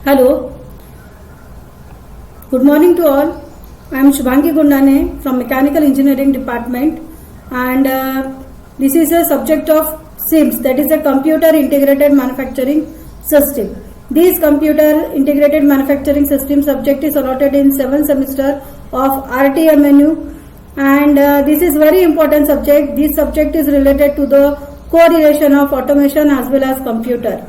Hello, good morning to all. I am Shubhangi Gundane from Mechanical Engineering Department, and this is a subject of CIMS, that is a Computer Integrated Manufacturing System. This Computer Integrated Manufacturing System subject is allotted in 7th semester of RTMNU, and this is very important subject. This subject is related to the correlation of automation as well as computer.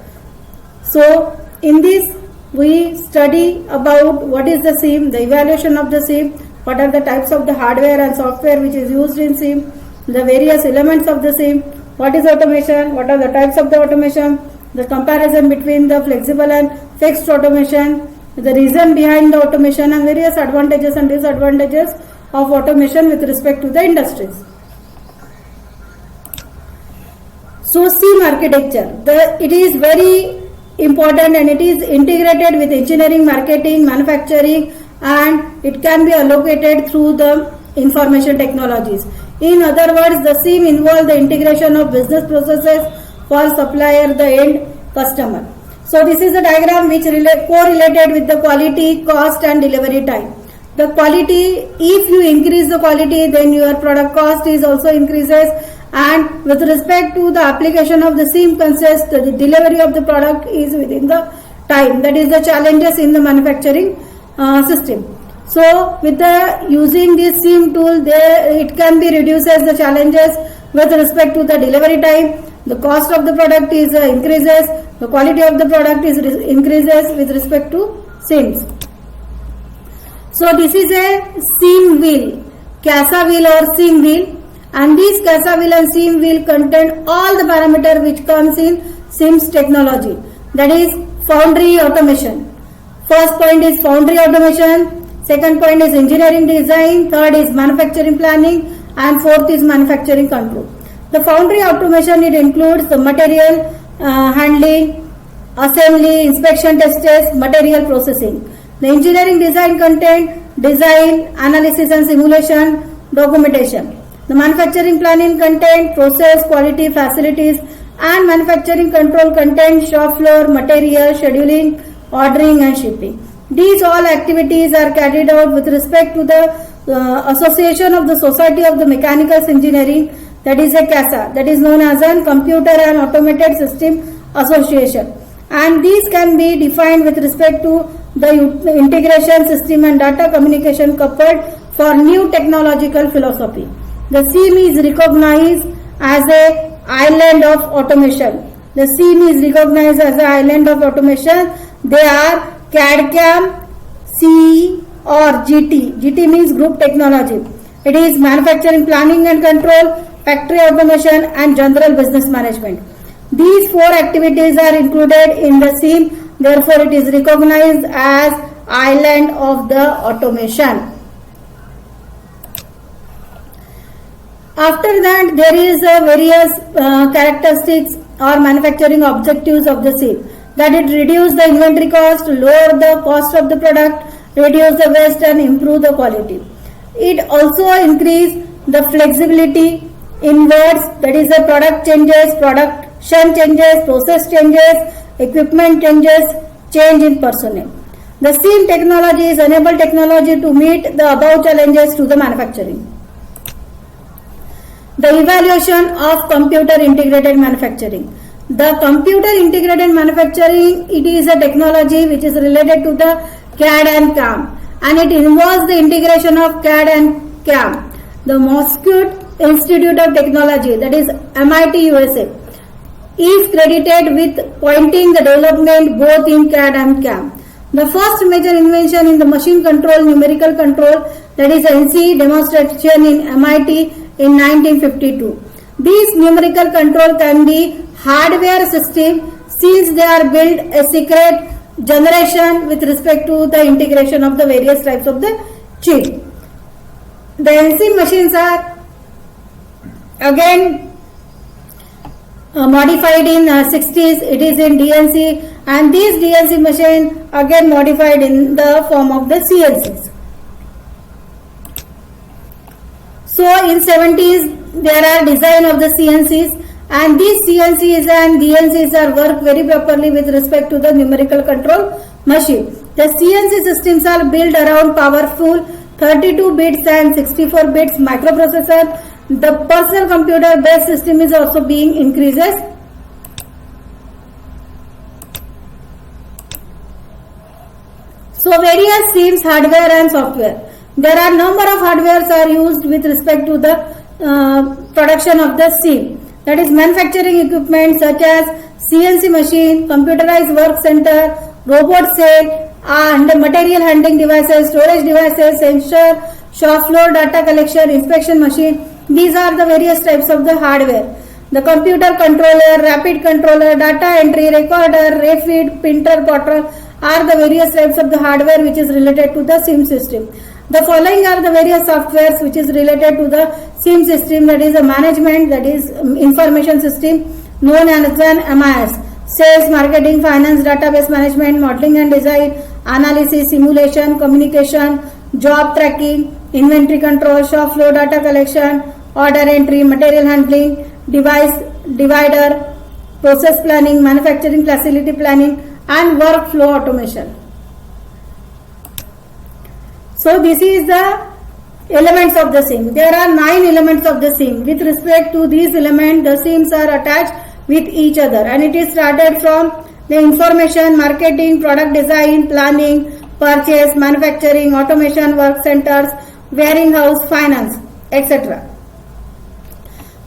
So in this we study about what is the SIM, the evaluation of the SIM, what are the types of the hardware and software which is used in SIM, the various elements of the SIM, what is automation, what are the types of the automation, the comparison between the flexible and fixed automation, the reason behind the automation, and various advantages and disadvantages of automation with respect to the industries. So SIM architecture, it is very important and it is integrated with engineering, marketing, manufacturing, and it can be allocated through the information technologies. In other words, the SIM involves the integration of business processes for supplier, the end customer. So this is a diagram which correlated with the quality, cost and delivery time. The quality, if you increase the quality, then your product cost is also increases, and with respect to the application of the SIM concept, the delivery of the product is within the time. That is the challenges in the manufacturing system. So with the using this SIM tool, it can be reduces the challenges with respect to the delivery time. The cost of the product is increases, the quality of the product is increases with respect to SIMs. So this is a SIM wheel, CASA wheel or SIM wheel, and this CASA wheel and SIM wheel contain all the parameter which comes in SIMS technology. That is foundry automation. First point is foundry automation, second point is engineering design, third is manufacturing planning, and fourth is manufacturing control. The foundry automation, it includes the material handling, assembly, inspection tests, material processing. The engineering design contain design, analysis and simulation, documentation. The manufacturing planning contain process, quality, facilities, and manufacturing control contain shop floor, material, scheduling, ordering and shipping. These all activities are carried out with respect to the Association of the Society of the Mechanical Engineering, that is a CASA, that is known as a Computer and Automated System Association, and these can be defined with respect to the integration system and data communication coupled for new technological philosophy. The SIM is recognized as an island of automation. The SIM is recognized as an island of automation. They are CAD/CAM, CE or GT. GT means group technology. It is manufacturing planning and control, factory automation and general business management. These four activities are included in the SIM. Therefore, it is recognized as island of the automation. After that, there is various characteristics or manufacturing objectives of the SIM. That it reduce the inventory cost, lower the cost of the product, reduce the waste and improve the quality. It also increase the flexibility in words, that is the product changes, production changes, process changes, equipment changes, change in personnel. The SIM technology is enable technology to meet the above challenges to the manufacturing. The evaluation of computer integrated manufacturing. The computer integrated manufacturing, it is a technology which is related to the CAD and CAM, and it involves the integration of CAD and CAM. The Moscow Institute of Technology, that is MIT USA, is credited with pointing the development both in CAD and CAM. The first major invention in the machine control, numerical control, that is NC demonstration in MIT in 1952. These numerical control can be hardware system since they are built a secret generation with respect to the integration of the various types of the chip. The NC machines are again modified in 60s. It is in DNC, and these DNC machine again modified in the form of the CNCs. So in 70s there are design of the CNCs, and these CNCs and DNCs are work very properly with respect to the numerical control machine. The CNC systems are built around powerful 32 bits and 64 bits microprocessor. The personal computer based system is also being increases. So various SIMs hardware and software. There are number of hardwares are used with respect to the production of the SIM. That is manufacturing equipment such as CNC machine, computerized work center, robot cell, and material handling devices, storage devices, sensor, shop floor data collection, inspection machine. These are the various types of the hardware. The computer controller, rapid controller, data entry, recorder, refeed, printer, plotter are the various types of the hardware which is related to the SIM system. The following are the various softwares which is related to the SIM system, that is a management, that is information system known as an MIS. Sales, marketing, finance, database management, modeling and design, analysis, simulation, communication, job tracking, inventory control, shop floor data collection, order entry, material handling, device divider, process planning, manufacturing facility planning, and workflow automation. So this is the elements of the SIM. There are 9 elements of the SIM. With respect to these elements, the SIMs are attached with each other, and it is started from the information, marketing, product design, planning, purchase, manufacturing, automation, work centers, warehouse, finance, etc.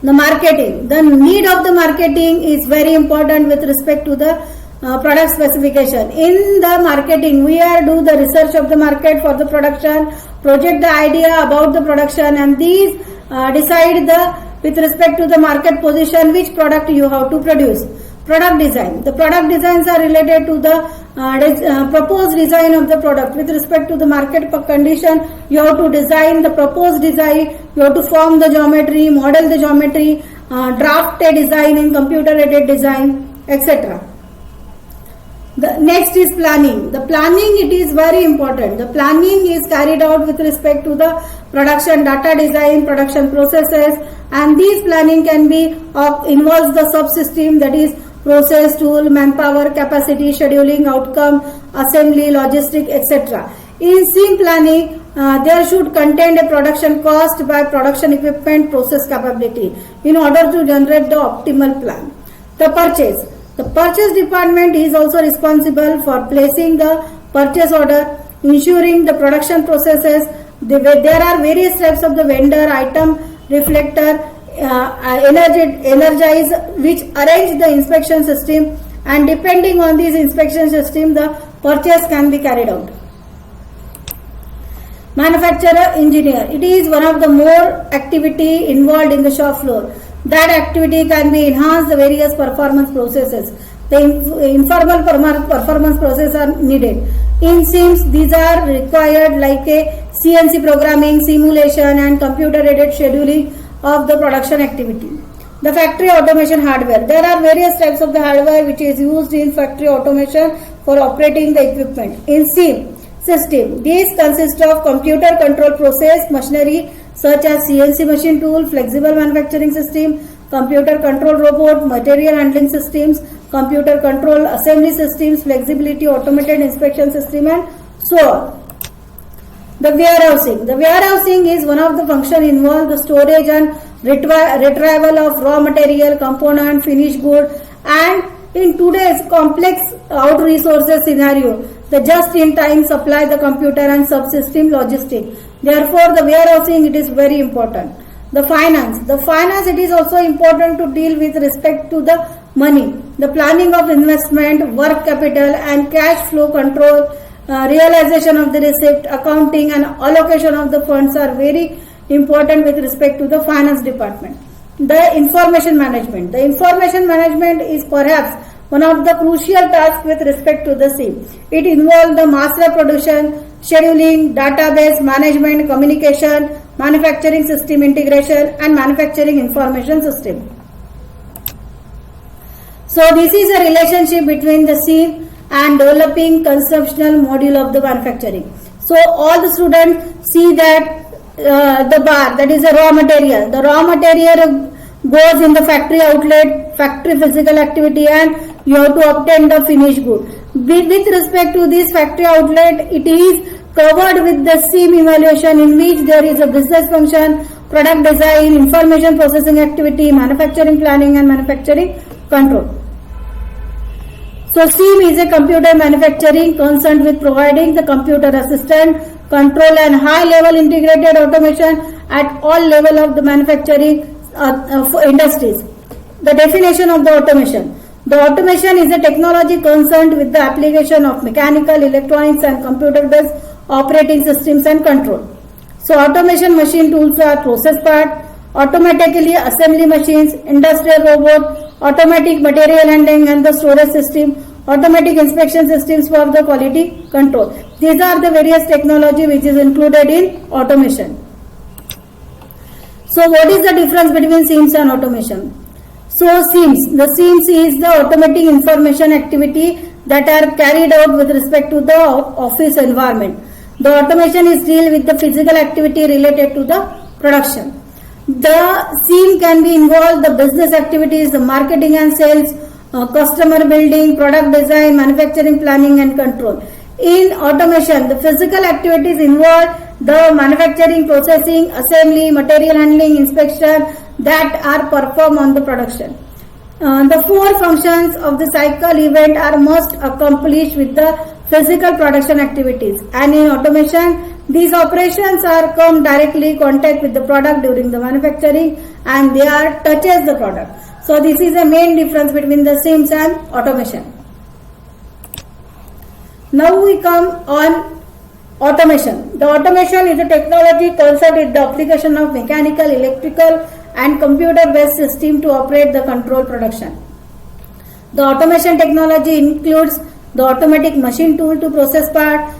The marketing. The need of the marketing is very important with respect to the product specification. In the marketing, we are do the research of the market for the production, project the idea about the production, and these decide the with respect to the market position which product you have to produce. Product design. The product designs are related to the proposed design of the product. With respect to the market condition, you have to design the proposed design, you have to form the geometry, model the geometry, draft a design in computer aided design, etc. The next is planning. The planning, it is very important. The planning is carried out with respect to the production data design, production processes, and these planning can be involves the subsystem, that is process, tool, manpower, capacity, scheduling, outcome, assembly, logistic, etc. In SIM planning, there should contain a production cost by production equipment, process capability in order to generate the optimal plan. The purchase. The purchase department is also responsible for placing the purchase order, ensuring the production processes. There are various types of the vendor, item, reflector, energize, which arrange the inspection system, and depending on this inspection system, the purchase can be carried out. Manufacturer engineer. It is one of the more activity involved in the shop floor. That activity can be enhanced the various performance processes. The informal performance processes are needed. In SIMs, these are required like a CNC programming, simulation, and computer-aided scheduling of the production activity. The factory automation hardware. There are various types of the hardware which is used in factory automation for operating the equipment. In SIM system, these consist of computer control process machinery such as CNC machine tool, flexible manufacturing system, computer control robot, material handling systems, computer control assembly systems, flexibility automated inspection system, and so on. The warehousing. The warehousing is one of the function involved the storage and retrieval of raw material, component, finished good, and in today's complex out resources scenario, the just-in-time supply the computer and subsystem logistic. Therefore, the warehousing, it is very important. The finance. The finance, it is also important to deal with respect to the money. The planning of investment, work capital, and cash flow control, realization of the receipt, accounting, and allocation of the funds are very important with respect to the finance department. The information management. The information management is perhaps one of the crucial tasks with respect to the SIM. It involves the master production, scheduling, database management, communication, manufacturing system integration, and manufacturing information system. So this is a relationship between the SIM and developing conceptual module of the manufacturing. So all the students see that the bar, that is a raw material. The raw material goes in the factory outlet, factory physical activity, and you have to obtain the finished good. With respect to this factory outlet, it is covered with the SIM evaluation, in which there is a business function, product design, information processing activity, manufacturing planning, and manufacturing control. So SIM is a computer manufacturing concerned with providing the computer assistant control and high level integrated automation at all level of the manufacturing industries. The definition of the automation. The automation is a technology concerned with the application of mechanical, electronics, and computer-based operating systems and control. So automation machine tools are process part, automatically assembly machines, industrial robot, automatic material handling and the storage system, automatic inspection systems for the quality control. These are the various technology which is included in automation. So what is the difference between SIMS and automation? So the SIMS is the automatic information activity that are carried out with respect to the office environment. The automation is deal with the physical activity related to the production. The SIM can be involved the business activities, the marketing and sales, customer building, product design, manufacturing planning and control. In automation, the physical activities involve the manufacturing, processing, assembly, material handling, inspection that are performed on the production. The four functions of the cycle event are must accomplished with the physical production activities, and in automation these operations are come directly contact with the product during the manufacturing and they are touches the product. So this is the main difference between the SIMS and automation. Now we come on automation. The automation is a technology concerned with the application of mechanical, electrical and computer based system to operate the control production. The automation technology includes the automatic machine tool to process part,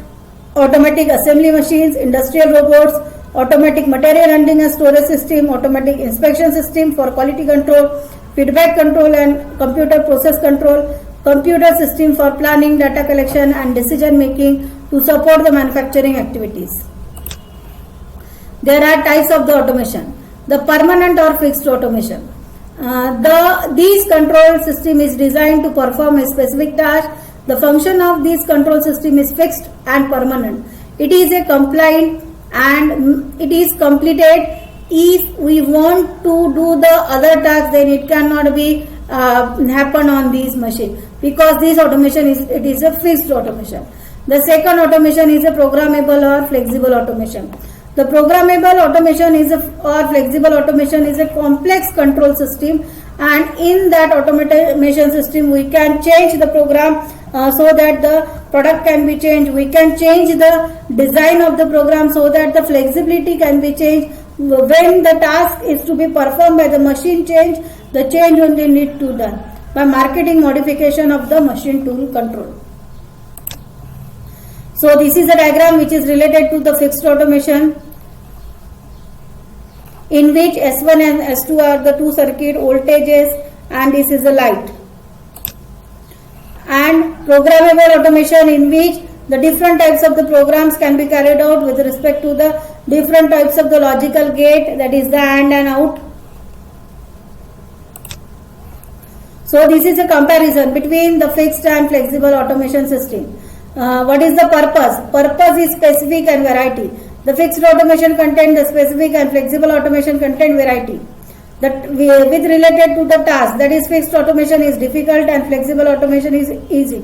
automatic assembly machines, industrial robots, automatic material handling and storage system, automatic inspection system for quality control, feedback control and computer process control, computer system for planning, data collection and decision making to support the manufacturing activities. There are types of the automation. The permanent or fixed automation. This control system is designed to perform a specific task. The function of this control system is fixed and permanent. It is a compliant and it is completed. If we want to do the other task, then it cannot be happen on this machine, because this automation is a fixed automation. The second automation is a programmable or flexible automation. The programmable automation or flexible automation is a complex control system, and in that automation system we can change the program so that the product can be changed. We can change the design of the program so that the flexibility can be changed. When the task is to be performed by the machine change, the change only need to done by marketing modification of the machine tool control. So this is a diagram which is related to the fixed automation, in which S1 and S2 are the two circuit voltages and this is a light. And programmable automation, in which the different types of the programs can be carried out with respect to the different types of the logical gate, that is the AND and OUT. So this is a comparison between the fixed and flexible automation system. What is the purpose? Purpose is specific and variety. The fixed automation contain the specific and flexible automation contain variety. That with related to the task, that is fixed automation is difficult and flexible automation is easy.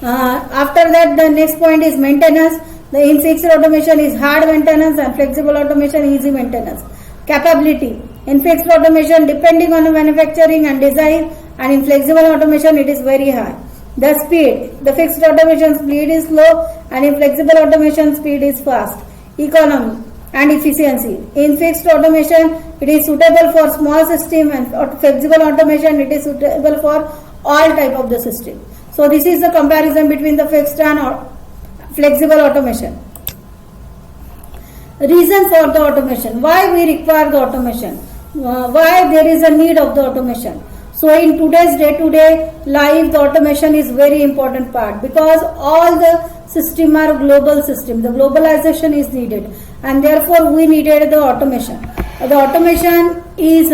After that, the next point is maintenance. In fixed automation is hard maintenance and flexible automation easy maintenance. Capability. In fixed automation, depending on the manufacturing and design, and in flexible automation it is very high. The speed. The fixed automation speed is slow and in flexible automation speed is fast. Economy and efficiency. In fixed automation it is suitable for small system, and flexible automation it is suitable for all type of the system. So this is the comparison between the fixed and flexible automation. Reason for the automation. Why we require the automation? Why there is a need of the automation? So in today's day-to-day life, the automation is very important part, because all the system are global system. The globalization is needed, and therefore we needed the automation. The automation is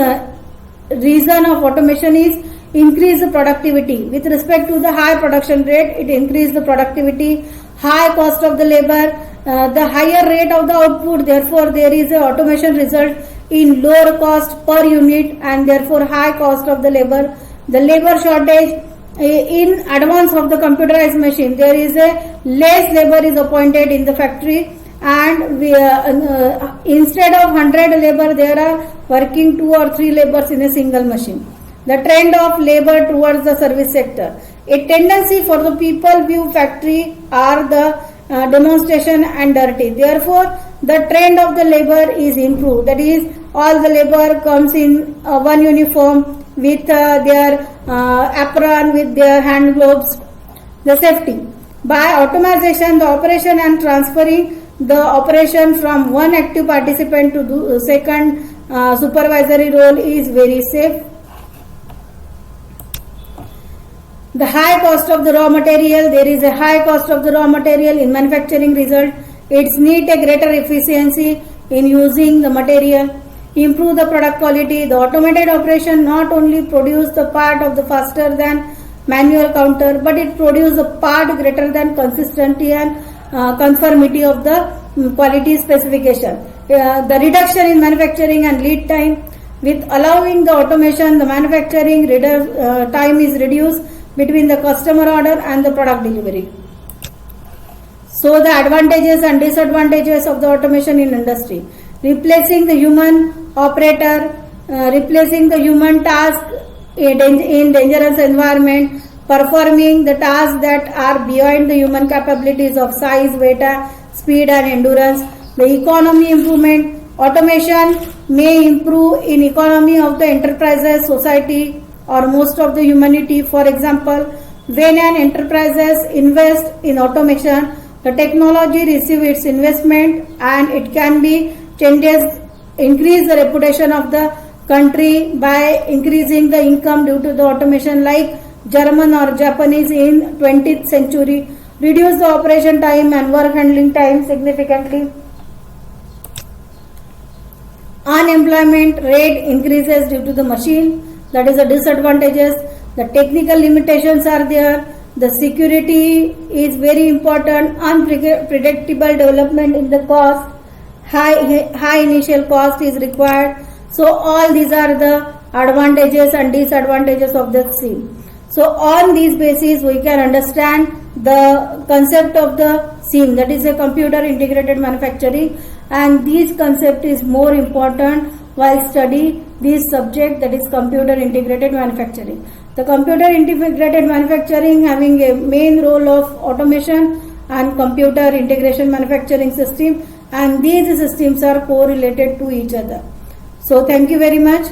reason of automation is increase the productivity. With respect to the high production rate, it increase the productivity, high cost of the labor, the higher rate of the output, therefore there is a automation result in lower cost per unit and therefore high cost of the labor. The labor shortage in advance of the computerized machine, there is a less labor is appointed in the factory, and instead of 100 labor there are working 2 or 3 labors in a single machine. The trend of labor towards the service sector, a tendency for the people view factory are the demonstration and dirty, therefore the trend of the labor is improved, that is all the labor comes in one uniform with their apron, with their hand gloves. The safety, by automation the operation and transferring the operation from one active participant to the second supervisory role is very safe. The high cost of the raw material, there is a high cost of the raw material in manufacturing result. It's need a greater efficiency in using the material, improve the product quality. The automated operation not only produce the part of the faster than manual counter, but it produce a part greater than consistency and conformity of the quality specification. The reduction in manufacturing and lead time, with allowing the automation, the manufacturing time is reduced between the customer order and the product delivery. So the advantages and disadvantages of the automation in industry: replacing the human operator, replacing the human task in dangerous environment, performing the tasks that are beyond the human capabilities of size, weight, speed and endurance. The economy improvement, automation may improve in economy of the enterprises, society or most of the humanity. For example, when an enterprises invest in automation, the technology receive its investment and it can be changes, increase the reputation of the country by increasing the income due to the automation, like German or Japanese in 20th century, reduce the operation time and work handling time significantly. Unemployment rate increases due to the machine, that is the disadvantages. The technical limitations are there. The security is very important. Unpredictable development in the cost. High initial cost is required. So all these are the advantages and disadvantages of the SIM. So on these basis we can understand the concept of the SIM, that is a computer integrated manufacturing, and this concept is more important while study this subject, that is computer integrated manufacturing. The computer integrated manufacturing having a main role of automation and computer integration manufacturing system, and these systems are correlated to each other. So thank you very much.